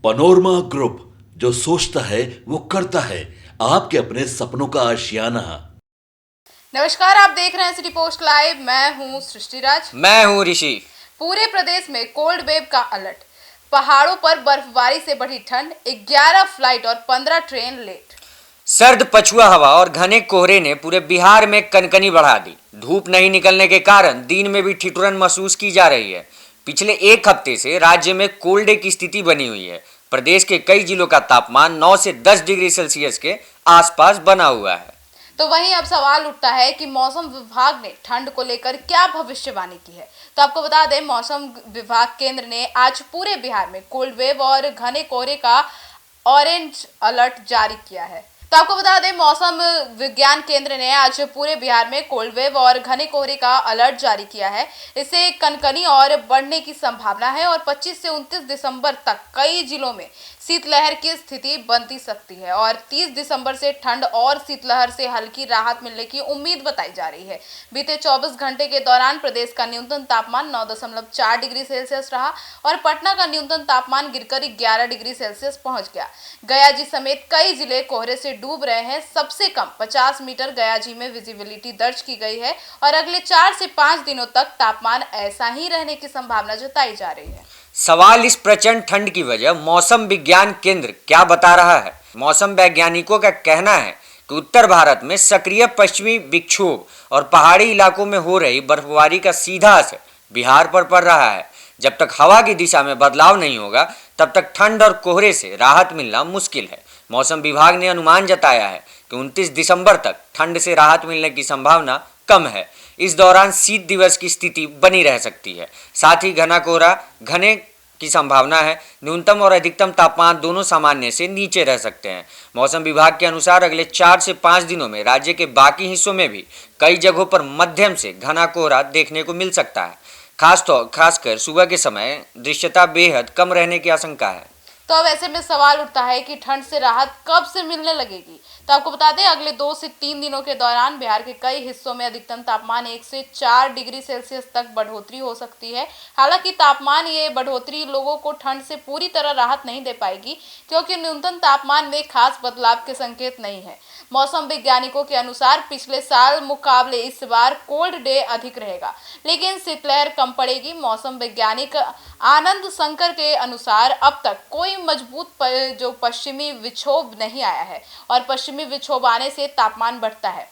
Panorama group, जो सोचता है वो करता है। आपके अपने सपनों का आशियाना। नमस्कार, आप देख रहे हैं सिटी पोस्ट लाइव। मैं हूं सृष्टि राज। मैं हूं ऋषि। पूरे प्रदेश में कोल्ड वेव का अलर्ट। पहाड़ों पर बर्फबारी से बढ़ी ठंड, 11 फ्लाइट और 15 ट्रेन लेट। सर्द पछुआ हवा और घने कोहरे ने पूरे बिहार में कनकनी बढ़ा दी। धूप नहीं निकलने के कारण दिन में भी ठिठुरन महसूस की जा रही है। पिछले एक हफ्ते से राज्य में कोल्ड डे की स्थिति बनी हुई है। प्रदेश के कई जिलों का तापमान 9 से 10 डिग्री सेल्सियस के आसपास बना हुआ है। तो वहीं अब सवाल उठता है कि मौसम विभाग ने ठंड को लेकर क्या भविष्यवाणी की है। तो आपको बता दें, मौसम विभाग केंद्र ने आज पूरे बिहार में कोल्ड वेव और घने कोहरे का ऑरेंज अलर्ट जारी किया है। तो आपको बता दें, मौसम विज्ञान केंद्र ने आज पूरे बिहार में कोल्ड वेव और घने कोहरे का अलर्ट जारी किया है। इससे कनकनी और बढ़ने की संभावना है और 25 से 29 दिसंबर तक कई जिलों में शीतलहर की स्थिति बनती सकती है और 30 दिसंबर से ठंड और शीतलहर से हल्की राहत मिलने की उम्मीद बताई जा रही है। बीते 24 घंटे के दौरान प्रदेश का न्यूनतम तापमान 9.4 डिग्री सेल्सियस रहा और पटना का न्यूनतम तापमान गिरकर 11 डिग्री सेल्सियस पहुंच गया। गया जी समेत कई जिले कोहरे से डूब रहे हैं। सबसे कम 50 मीटर गया जी में विजिबिलिटी दर्ज की गई है और अगले 4 से 5 दिनों तक तापमान ऐसा ही रहने की संभावना जताई जा रही है। सवाल इस प्रचंड ठंड की वजह मौसम विज्ञान केंद्र क्या बता रहा है। मौसम वैज्ञानिकों का कहना है कि उत्तर भारत में सक्रिय पश्चिमी विक्षोभ और पहाड़ी इलाकों में हो रही बर्फबारी का सीधा असर बिहार पर पड़ रहा है। जब तक हवा की दिशा में बदलाव नहीं होगा तब तक ठंड और कोहरे से राहत मिलना मुश्किल है। मौसम विभाग ने अनुमान जताया है कि 29 दिसंबर तक ठंड से राहत मिलने की संभावना कम है। इस दौरान शीत दिवस की स्थिति बनी रह सकती है। साथ ही घना कोहरा घने की संभावना है। न्यूनतम और अधिकतम तापमान दोनों सामान्य से नीचे रह सकते हैं। मौसम विभाग के अनुसार अगले 4 से 5 दिनों में राज्य के बाकी हिस्सों में भी कई जगहों पर मध्यम से घना कोहरा देखने को मिल सकता है। खासकर सुबह के समय दृश्यता बेहद कम रहने की आशंका है। तो अब ऐसे में सवाल उठता है कि ठंड से राहत कब से मिलने लगेगी। तो आपको बता दें, अगले 2 से 3 दिनों के दौरान बिहार के कई हिस्सों में अधिकतम तापमान 1 से 4 डिग्री सेल्सियस तक बढ़ोतरी हो सकती है। हालांकि तापमान ये बढ़ोतरी लोगों को ठंड से पूरी तरह राहत नहीं दे पाएगी, क्योंकि न्यूनतम तापमान में खास बदलाव के संकेत नहीं है। मौसम वैज्ञानिकों के अनुसार पिछले साल मुकाबले इस बार कोल्ड डे अधिक रहेगा, लेकिन शीतलहर कम पड़ेगी। मौसम वैज्ञानिक आनंद शंकर के अनुसार अब तक कोई मजबूत जो पश्चिमी विक्षोभ नहीं आया है और पश्चिमी विक्षोभ आने से तापमान बढ़ता है।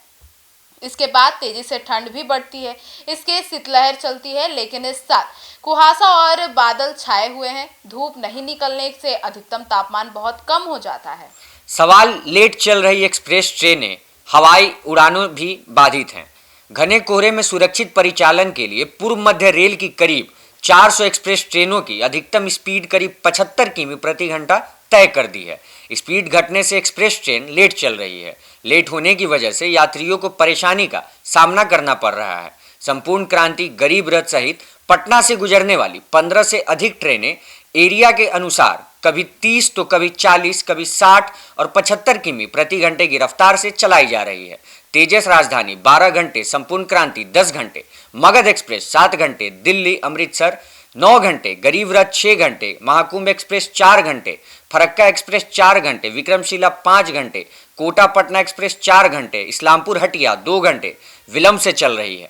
इसके बाद तेजी से ठंड भी बढ़ती है। इसके शीतलहर चलती है, लेकिन इस साल कुहासा और बादल छाए हुए हैं। धूप नहीं निकलने से अधिकतम तापमान बहुत कम हो जाता है। सवाल लेट चल रही एक्सप्रेस ट्रेनें, हवाई उड़ानों भी बाधित हैं। घने कोहरे में सुरक्षित परिचालन के लिए पूर्व मध्य रेल की करीब 400 एक्सप्रेस ट्रेनों की अधिकतम स्पीड करीब 75 किमी प्रति घंटा तय कर दी है। स्पीड घटने से एक्सप्रेस ट्रेन लेट चल रही है। लेट होने की वजह से यात्रियों को परेशानी का सामना करना पड़ रहा है। संपूर्ण क्रांति, गरीब रथ सहित पटना से गुजरने वाली 15 से अधिक ट्रेनें एरिया के अनुसार कभी 30 तो कभी 40, कभी 60 और 75 किमी प्रति घंटे की रफ्तार से चलाई जा रही है। तेजस राजधानी 12 घंटे, संपूर्ण क्रांति 10 घंटे, मगध एक्सप्रेस 7 घंटे, दिल्ली अमृतसर 9 घंटे, गरीब रथ 6 घंटे, महाकुंभ एक्सप्रेस 4 घंटे, फरक्का एक्सप्रेस 4 घंटे, विक्रमशिला 5 घंटे, कोटा पटना एक्सप्रेस 4 घंटे, इस्लामपुर हटिया 2 घंटे विलंब से चल रही है।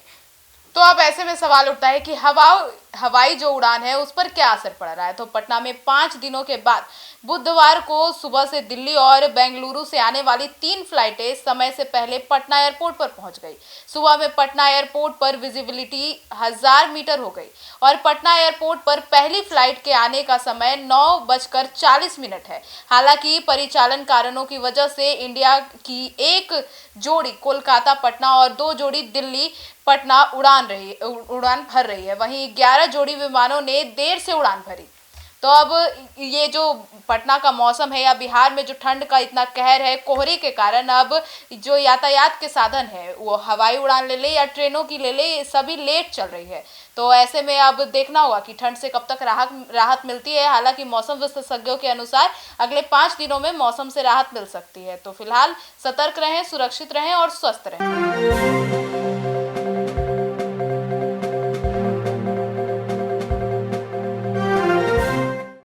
तो अब ऐसे में सवाल उठता है कि हवाई जो उड़ान है उस पर क्या असर पड़ रहा है। तो पटना में 5 दिनों के बाद बुधवार को सुबह से दिल्ली और बेंगलुरु से आने वाली 3 फ्लाइटें समय से पहले पटना एयरपोर्ट पर पहुंच गई। सुबह में पटना एयरपोर्ट पर विजिबिलिटी 1000 मीटर हो गई और पटना एयरपोर्ट पर पहली फ्लाइट के आने का समय 9:40 है। हालांकि परिचालन कारणों की वजह से इंडिया की एक जोड़ी कोलकाता पटना और 2 जोड़ी दिल्ली पटना उड़ान भर रही है। वहीं 11 जोड़ी विमानों ने देर से उड़ान भरी। तो अब ये जो पटना का मौसम है या बिहार में जो ठंड का इतना कहर है कोहरे के कारण, अब जो यातायात के साधन है वो हवाई उड़ान ले ले या ट्रेनों की ले ले, सभी लेट चल रही है। तो ऐसे में अब देखना होगा कि ठंड से कब तक राहत मिलती है। हालांकि मौसम विशेषज्ञों के अनुसार अगले 5 दिनों में मौसम से राहत मिल सकती है। तो फिलहाल सतर्क रहें, सुरक्षित रहें और स्वस्थ रहें।